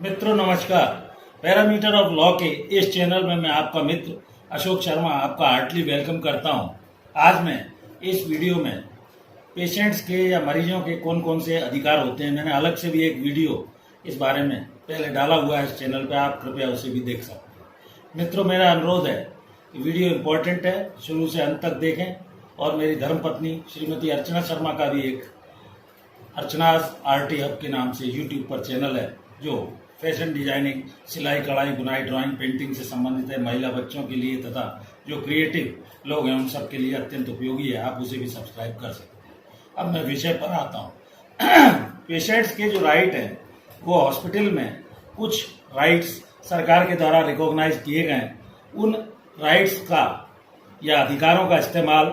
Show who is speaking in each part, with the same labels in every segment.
Speaker 1: मित्रों नमस्कार। Parameter of law के इस चैनल में मैं आपका मित्र अशोक शर्मा आपका हार्टली वेलकम करता हूं। आज मैं इस वीडियो में पेशेंट्स के या मरीजों के कौन कौन से अधिकार होते हैं, मैंने अलग से भी एक वीडियो इस बारे में पहले डाला हुआ है इस चैनल पे, आप कृपया उसे भी देख सकते हैं। मित्रों मेरा अनुरोध है कि वीडियो इम्पोर्टेंट है, शुरू से अंत तक देखें। और मेरी धर्मपत्नी श्रीमती अर्चना शर्मा का भी एक अर्चनाज आरटी हब के नाम से यूट्यूब पर चैनल है जो फैशन डिजाइनिंग, सिलाई, कढ़ाई, बुनाई, ड्राइंग, पेंटिंग से संबंधित है। महिला बच्चों के लिए तथा जो क्रिएटिव लोग हैं उन सब के लिए अत्यंत उपयोगी है, आप उसे भी सब्सक्राइब कर सकते हैं। अब मैं विषय पर आता हूँ। पेशेंट्स के जो राइट हैं वो हॉस्पिटल में कुछ राइट्स सरकार के द्वारा रिकॉग्नाइज किए गए, उन राइट्स का या अधिकारों का इस्तेमाल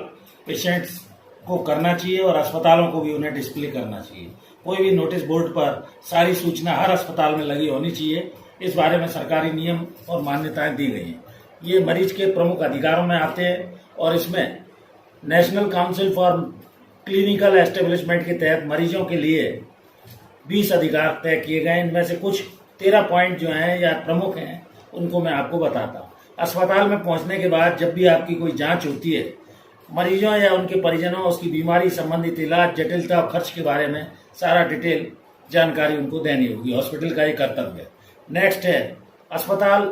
Speaker 1: पेशेंट्स को करना चाहिए और अस्पतालों को भी उन्हें डिस्प्ले करना चाहिए। कोई भी नोटिस बोर्ड पर सारी सूचना हर अस्पताल में लगी होनी चाहिए। इस बारे में सरकारी नियम और मान्यताएं दी गई हैं। ये मरीज के प्रमुख अधिकारों में आते हैं और इसमें national council for clinical establishment के तहत मरीजों के लिए 20 अधिकार तय किए गए। इनमें से कुछ 13 पॉइंट जो हैं या प्रमुख हैं उनको मैं आपको बताता हूँ। अस्पताल में पहुंचने के बाद जब भी आपकी कोई जांच होती है, मरीजों या उनके परिजनों उसकी बीमारी संबंधित इलाज, जटिलता और खर्च के बारे में सारा डिटेल जानकारी उनको देनी होगी। हॉस्पिटल का ये कर्तव्य है। नेक्स्ट है, अस्पताल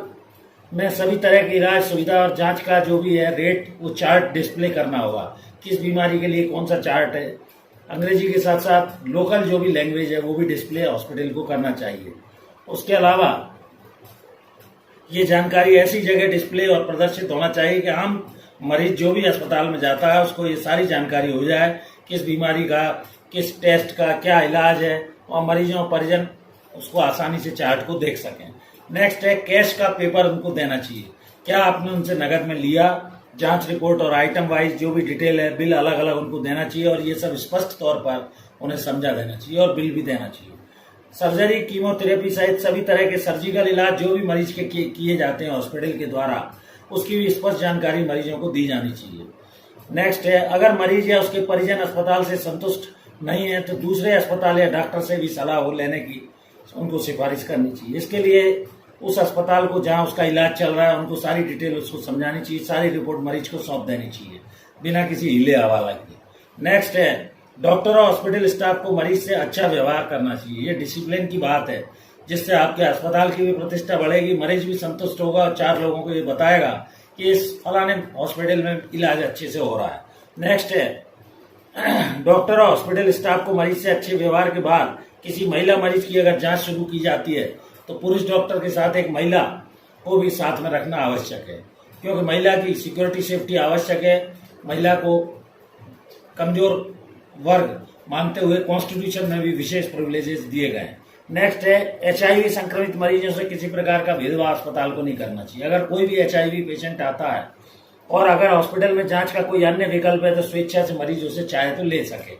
Speaker 1: में सभी तरह की इलाज सुविधा और जांच का जो भी है रेट, वो चार्ट डिस्प्ले करना होगा। किस बीमारी के लिए कौन सा चार्ट है, अंग्रेजी के साथ साथ लोकल जो भी लैंग्वेज है वो भी डिस्प्ले हॉस्पिटल को करना चाहिए। उसके अलावा ये जानकारी ऐसी जगह डिस्प्ले और प्रदर्शित होना चाहिए कि आम मरीज जो भी अस्पताल में जाता है उसको ये सारी जानकारी हो जाए, किस बीमारी का, किस टेस्ट का क्या इलाज है, और मरीजों और परिजन उसको आसानी से चार्ट को देख सकें। नेक्स्ट है, कैश का पेपर उनको देना चाहिए। क्या आपने उनसे नगद में लिया, जांच रिपोर्ट और आइटम वाइज जो भी डिटेल है, बिल अलग अलग उनको देना चाहिए और ये सब स्पष्ट तौर पर उन्हें समझा देना चाहिए और बिल भी देना चाहिए। सर्जरी, कीमोथेरेपी सहित सभी तरह के सर्जिकल इलाज जो भी मरीज के किए जाते हैं हॉस्पिटल के द्वारा, उसकी भी स्पष्ट जानकारी मरीजों को दी जानी चाहिए। नेक्स्ट है, अगर मरीज या उसके परिजन अस्पताल से संतुष्ट नहीं है तो दूसरे अस्पताल या डॉक्टर से भी सलाह लेने की उनको सिफारिश करनी चाहिए। इसके लिए उस अस्पताल को जहां उसका इलाज चल रहा है उनको सारी डिटेल उसको समझानी चाहिए, सारी रिपोर्ट मरीज को सौंप देनी चाहिए बिना किसी हिले हवाला के। नेक्स्ट है, डॉक्टर और हॉस्पिटल स्टाफ को मरीज से अच्छा व्यवहार करना चाहिए। ये डिसिप्लिन की बात है, जिससे आपके अस्पताल की भी प्रतिष्ठा बढ़ेगी, मरीज भी संतुष्ट होगा और 4 लोगों को ये बताएगा कि इस फलाने हॉस्पिटल में इलाज अच्छे से हो रहा है। नेक्स्ट है, डॉक्टर और हॉस्पिटल स्टाफ को मरीज से अच्छे व्यवहार के बाद किसी महिला मरीज की अगर जांच शुरू की जाती है तो पुरुष डॉक्टर के साथ एक महिला को भी साथ में रखना आवश्यक है, क्योंकि महिला की सिक्योरिटी सेफ्टी आवश्यक है। महिला को कमजोर वर्ग मानते हुए कॉन्स्टिट्यूशन में भी विशेष प्रिविलेजेस दिए गए हैं। नेक्स्ट है, HIV संक्रमित मरीजों से किसी प्रकार का भेदभाव अस्पताल को नहीं करना चाहिए। अगर कोई भी HIV पेशेंट आता है और अगर हॉस्पिटल में जांच का कोई अन्य विकल्प है तो स्वेच्छा से मरीज उसे चाहे तो ले सके।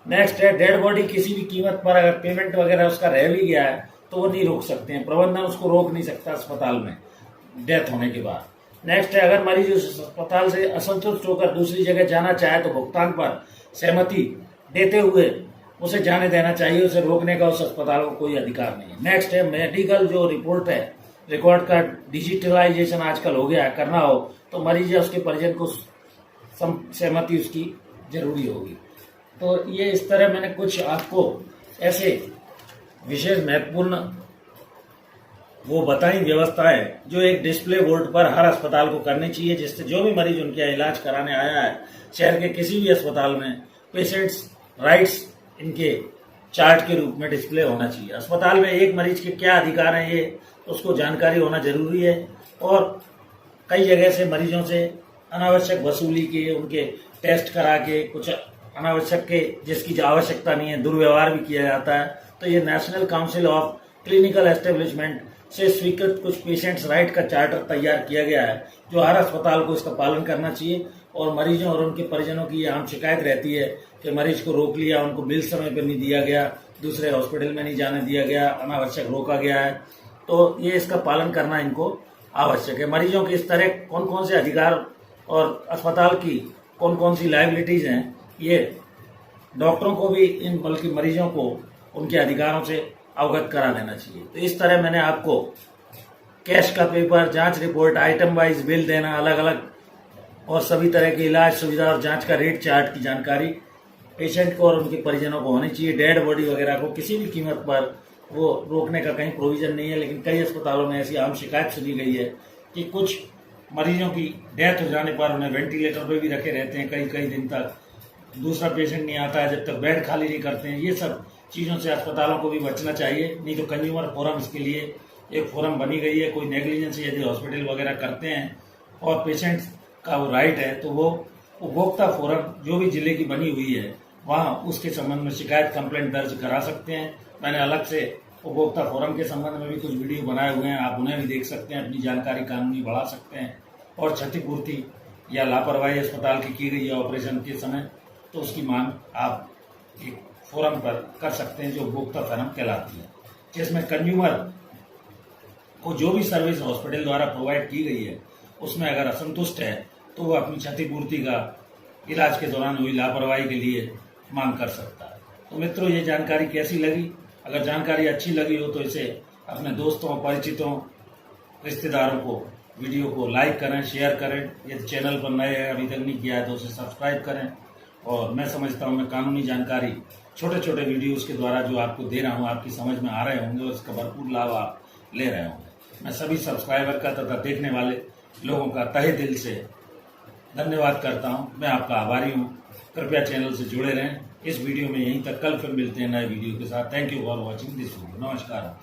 Speaker 1: नेक्स्ट है, डेड बॉडी किसी भी कीमत पर अगर पेमेंट वगैरह उसका रह भी गया है तो वो नहीं रोक सकते हैं, प्रबंधन उसको रोक नहीं सकता अस्पताल में डेथ होने के बाद। नेक्स्ट है, अगर मरीज उस अस्पताल से असंतुष्ट होकर दूसरी जगह जाना चाहे तो भुगतान पर सहमति देते हुए उसे जाने देना चाहिए, उसे रोकने का उस अस्पताल को कोई अधिकार नहीं है। नेक्स्ट है, मेडिकल जो रिपोर्ट है, रिकॉर्ड का डिजिटलाइजेशन आजकल हो गया है, करना हो तो मरीज या उसके परिजन को सहमति उसकी जरूरी होगी। तो ये इस तरह मैंने कुछ आपको ऐसे विशेष महत्वपूर्ण वो बताई व्यवस्थाएं जो एक डिस्प्ले बोर्ड पर हर अस्पताल को करनी चाहिए, जिससे जो भी मरीज उनके इलाज कराने आया है शहर के किसी भी अस्पताल में, पेशेंट्स राइट्स इनके चार्ट के रूप में डिस्प्ले होना चाहिए। अस्पताल में एक मरीज के क्या अधिकार हैं ये उसको जानकारी होना जरूरी है। और कई जगह से मरीजों से अनावश्यक वसूली के, उनके टेस्ट करा के, कुछ अनावश्यक के जिसकी आवश्यकता नहीं है दुर्व्यवहार भी किया जाता है। तो ये national council of clinical establishment से स्वीकृत कुछ पेशेंट्स राइट का चार्टर तैयार किया गया है जो हर अस्पताल को इसका पालन करना चाहिए। और मरीजों और उनके परिजनों की ये आम शिकायत रहती है कि मरीज को रोक लिया, उनको बिल समय पर नहीं दिया गया, दूसरे हॉस्पिटल में नहीं जाने दिया गया, अनावश्यक रोका गया है। तो ये इसका पालन करना इनको आवश्यक है। मरीजों के इस तरह कौन कौन से अधिकार और अस्पताल की कौन कौन सी लायबिलिटीज हैं, ये डॉक्टरों को भी इन बल्कि मरीजों को उनके अधिकारों से अवगत करा देना चाहिए। तो इस तरह मैंने आपको कैश का पेपर, जांच रिपोर्ट, आइटम वाइज बिल देना अलग अलग, और सभी तरह की इलाज सुविधा और जांच का रेट चार्ट की जानकारी पेशेंट को और उनके परिजनों को होनी चाहिए। डेड बॉडी वगैरह को किसी भी कीमत पर वो रोकने का कहीं प्रोविजन नहीं है, लेकिन कई अस्पतालों में ऐसी आम शिकायत सुनी गई है कि कुछ मरीजों की डेथ हो जाने पर उन्हें वेंटिलेटर पर भी रखे रहते हैं कई कई दिन तक, दूसरा पेशेंट नहीं आता है जब तक बेड खाली नहीं करते हैं। ये सब चीज़ों से अस्पतालों को भी बचना चाहिए। नहीं तो कंज्यूमर फोरम इसके लिए एक फोरम बनी गई है। कोई नेग्लिजेंस यदि हॉस्पिटल वगैरह करते हैं और पेशेंट का वो राइट है, तो वो उपभोक्ता फोरम जो भी जिले की बनी हुई है वहाँ उसके संबंध में शिकायत कंप्लेंट दर्ज करा सकते हैं। मैंने अलग से उपभोक्ता फोरम के संबंध में भी कुछ वीडियो बनाए हुए हैं, आप उन्हें भी देख सकते हैं, अपनी जानकारी कानूनी बढ़ा सकते हैं। और क्षतिपूर्ति या लापरवाही अस्पताल की गई है ऑपरेशन के समय, तो उसकी मांग आप एक फोरम पर कर सकते हैं जो उपभोक्ता फोरम कहलाती है, जिसमें कंज्यूमर को जो भी सर्विस हॉस्पिटल द्वारा प्रोवाइड की गई है उसमें अगर असंतुष्ट है तो वो अपनी क्षतिपूर्ति का इलाज के दौरान हुई लापरवाही के लिए मांग कर सकता है। तो मित्रों, ये जानकारी कैसी लगी? अगर जानकारी अच्छी लगी हो तो इसे अपने दोस्तों, परिचितों, रिश्तेदारों को वीडियो को लाइक करें, शेयर करें। यदि चैनल पर नए हैं, अभी तक नहीं किया है तो उसे सब्सक्राइब करें। और मैं समझता हूँ मैं कानूनी जानकारी छोटे छोटे वीडियोज़ के द्वारा जो आपको दे रहा हूँ आपकी समझ में आ रहे होंगे और इसका भरपूर लाभ आप ले रहे होंगे। मैं सभी सब्सक्राइबर का तथा देखने वाले लोगों का तहे दिल से धन्यवाद करता हूँ। मैं आपका आभारी हूँ। कृपया चैनल से जुड़े रहें। इस वीडियो में यहीं तक, कल फिर मिलते हैं नए वीडियो के साथ। Thank you for watching this video. नमस्कार।